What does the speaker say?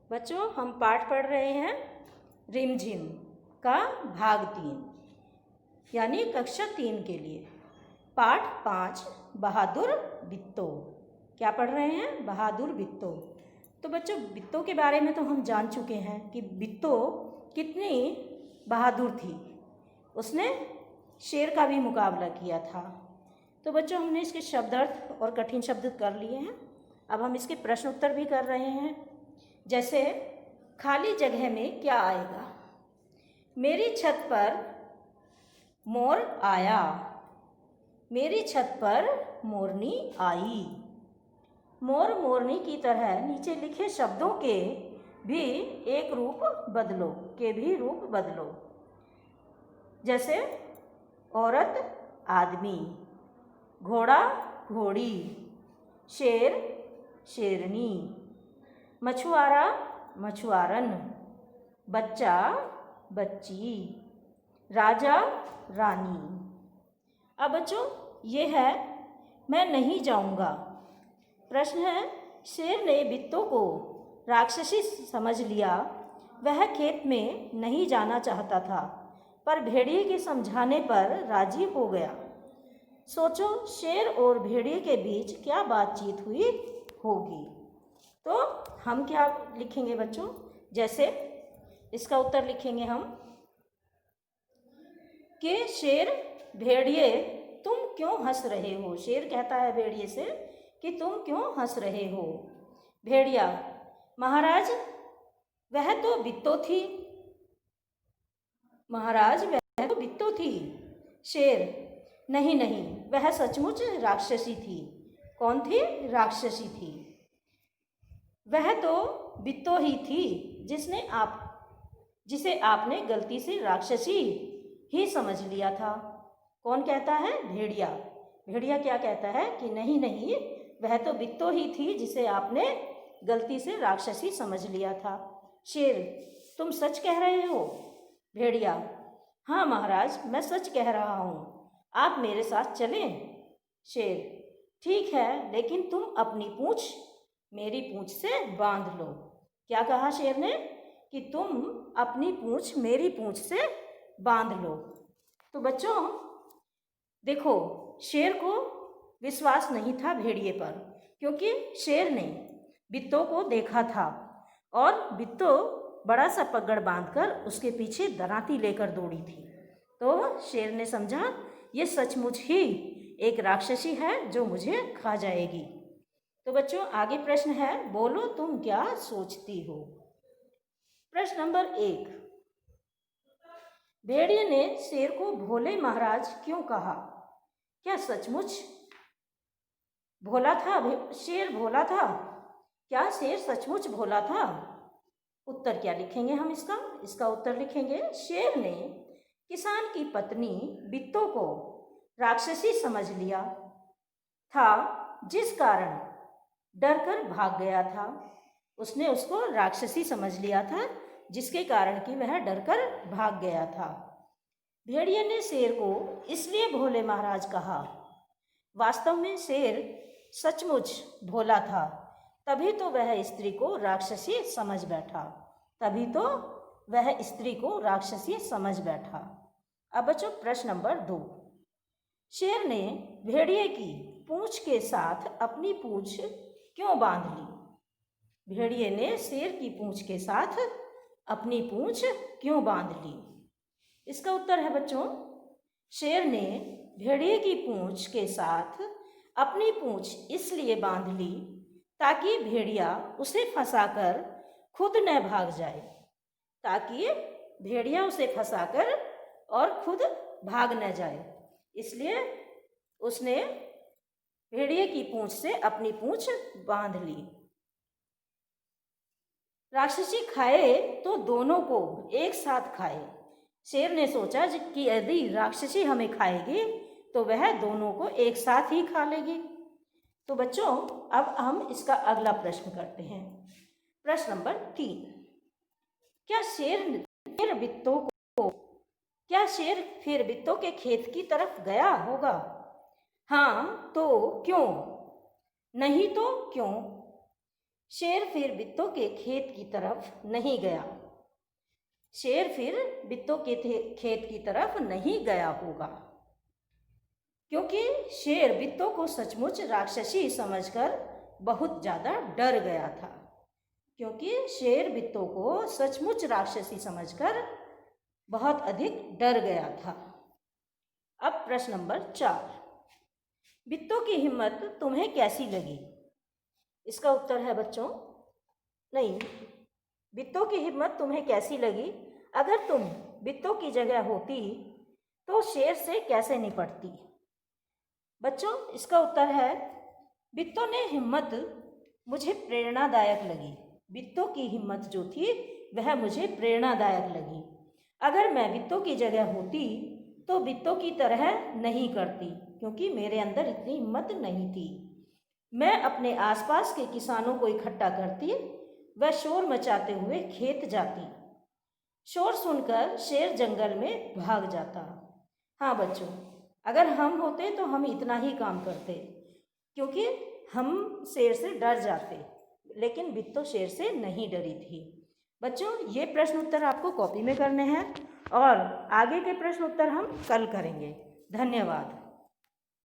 बच्चों, हम पाठ पढ़ रहे हैं रिमझिम का भाग 3 यानी कक्षा 3 के लिए पाठ 5 बहादुर बित्तो। क्या पढ़ रहे हैं? बहादुर बित्तो। तो बच्चों, बित्तो के बारे में तो हम जान चुके हैं कि बित्तो कितनी बहादुर थी। उसने शेर का भी मुकाबला किया था। तो बच्चों, हमने इसके शब्दार्थ और कठिन शब्द कर लिए हैं। अब हम इसके प्रश्न उत्तर भी कर रहे हैं। जैसे खाली जगह में क्या आएगा? मेरी छत पर मोर आया, मेरी छत पर मोरनी आई। मोर मोरनी की तरह नीचे लिखे शब्दों के भी रूप बदलो। जैसे औरत आदमी, घोड़ा घोड़ी, शेर शेरनी, मछुआरा मछुआरन, बच्चा बच्ची, राजा रानी। अब बच्चों, ये है मैं नहीं जाऊंगा। प्रश्न है, शेर ने बित्तो को राक्षसी समझ लिया। वह खेत में नहीं जाना चाहता था, पर भेड़िए के समझाने पर राजी हो गया। सोचो, शेर और भेड़िए के बीच क्या बातचीत हुई होगी। तो हम क्या लिखेंगे बच्चों? जैसे इसका उत्तर लिखेंगे हम कि शेर भेड़िए तुम क्यों हंस रहे हो। शेर कहता है भेड़िए से कि तुम क्यों हंस रहे हो। भेड़िया, महाराज वह तो बित्तो थी। महाराज वह तो बित्तो थी। शेर, नहीं नहीं, वह सचमुच राक्षसी थी। कौन थी? राक्षसी थी। वह तो बित्तो ही थी जिसे आपने गलती से राक्षसी ही समझ लिया था। कौन कहता है? भेड़िया। भेड़िया क्या कहता है कि नहीं नहीं, वह तो बित्तो ही थी जिसे आपने गलती से राक्षसी समझ लिया था। शेर, तुम सच कह रहे हो? भेड़िया, हाँ महाराज, मैं सच कह रहा हूँ। आप मेरे साथ चलें? शेर, ठीक है, लेकिन तुम अपनी पूंछ मेरी पूंछ से बांध लो। क्या कहा शेर ने? कि तुम अपनी पूंछ मेरी पूंछ से बांध लो। तो बच्चों देखो, शेर को विश्वास नहीं था भेड़िए पर, क्योंकि शेर ने बित्तो को देखा था और बित्तो बड़ा सा पगड़ बांधकर उसके पीछे दराती लेकर दौड़ी थी। तो शेर ने समझा ये सचमुच ही एक राक्षसी है जो मुझे खा जाएगी। तो बच्चों, आगे प्रश्न है, बोलो तुम क्या सोचती हो। प्रश्न नंबर 1, भेड़िए ने शेर को भोले महाराज क्यों कहा? क्या सचमुच भोला था? शेर भोला था? क्या शेर सचमुच भोला था? उत्तर क्या लिखेंगे हम इसका उत्तर लिखेंगे, शेर ने किसान की पत्नी बित्तो को राक्षसी समझ लिया था, जिस कारण डरकर भाग गया था। उसने उसको राक्षसी समझ लिया था, जिसके कारण कि वह डरकर भाग गया था। भेड़िए ने शेर को इसलिए भोले महाराज कहा। वास्तव में शेर सचमुच भोला था, तभी तो वह स्त्री को राक्षसी समझ बैठा। अब बच्चों, प्रश्न नंबर 2, शेर ने भेड़िए की पूंछ के साथ अपनी पूंछ क्यों बांध ली? भेड़िए ने शेर की पूंछ के साथ अपनी पूंछ क्यों बांध ली? इसका उत्तर है बच्चों, शेर ने भेड़िए की पूंछ के साथ अपनी पूंछ इसलिए बांध ली ताकि भेड़िया उसे फंसाकर खुद न भाग जाए, ताकि भेड़िया उसे फंसाकर और खुद भाग न जाए। इसलिए उसने भेड़िए की पूंछ से अपनी पूंछ बांध ली। राक्षसी खाए तो दोनों को एक साथ खाए। शेर ने सोचा कि यदि राक्षसी हमें खाएगी तो वह दोनों को एक साथ ही खा लेगी। तो बच्चों, अब हम इसका अगला प्रश्न करते हैं। प्रश्न नंबर 3, क्या शेर फिर बित्तो के खेत की तरफ गया होगा? हाँ तो क्यों? नहीं तो क्यों? शेर फिर बित्तों के खेत की तरफ नहीं गया। शेर फिर बित्तों के खेत की तरफ नहीं गया होगा, क्योंकि शेर बित्तों को सचमुच राक्षसी समझकर बहुत ज़्यादा डर गया था। क्योंकि शेर बित्तों को सचमुच राक्षसी समझकर बहुत अधिक डर गया था। अब प्रश्न नंबर 4, बित्तों की हिम्मत तुम्हें कैसी लगी? इसका उत्तर है बच्चों, नहीं, बित्तों की हिम्मत तुम्हें कैसी लगी? अगर तुम बित्तों की जगह होती तो शेर से कैसे निपटती? बच्चों, इसका उत्तर है, बित्तों ने हिम्मत मुझे प्रेरणादायक लगी। बित्तों की हिम्मत जो थी वह मुझे प्रेरणादायक लगी। अगर मैं बित्तों की जगह होती तो बित्तों की तरह नहीं करती, क्योंकि मेरे अंदर इतनी हिम्मत नहीं थी। मैं अपने आसपास के किसानों को इकट्ठा करती व शोर मचाते हुए खेत जाती। शोर सुनकर शेर जंगल में भाग जाता। हाँ बच्चों, अगर हम होते तो हम इतना ही काम करते, क्योंकि हम शेर से डर जाते, लेकिन बित्तों शेर से नहीं डरी थी। बच्चों, ये प्रश्न उत्तर आपको कॉपी में करने हैं और आगे के प्रश्न उत्तर हम कल करेंगे। धन्यवाद।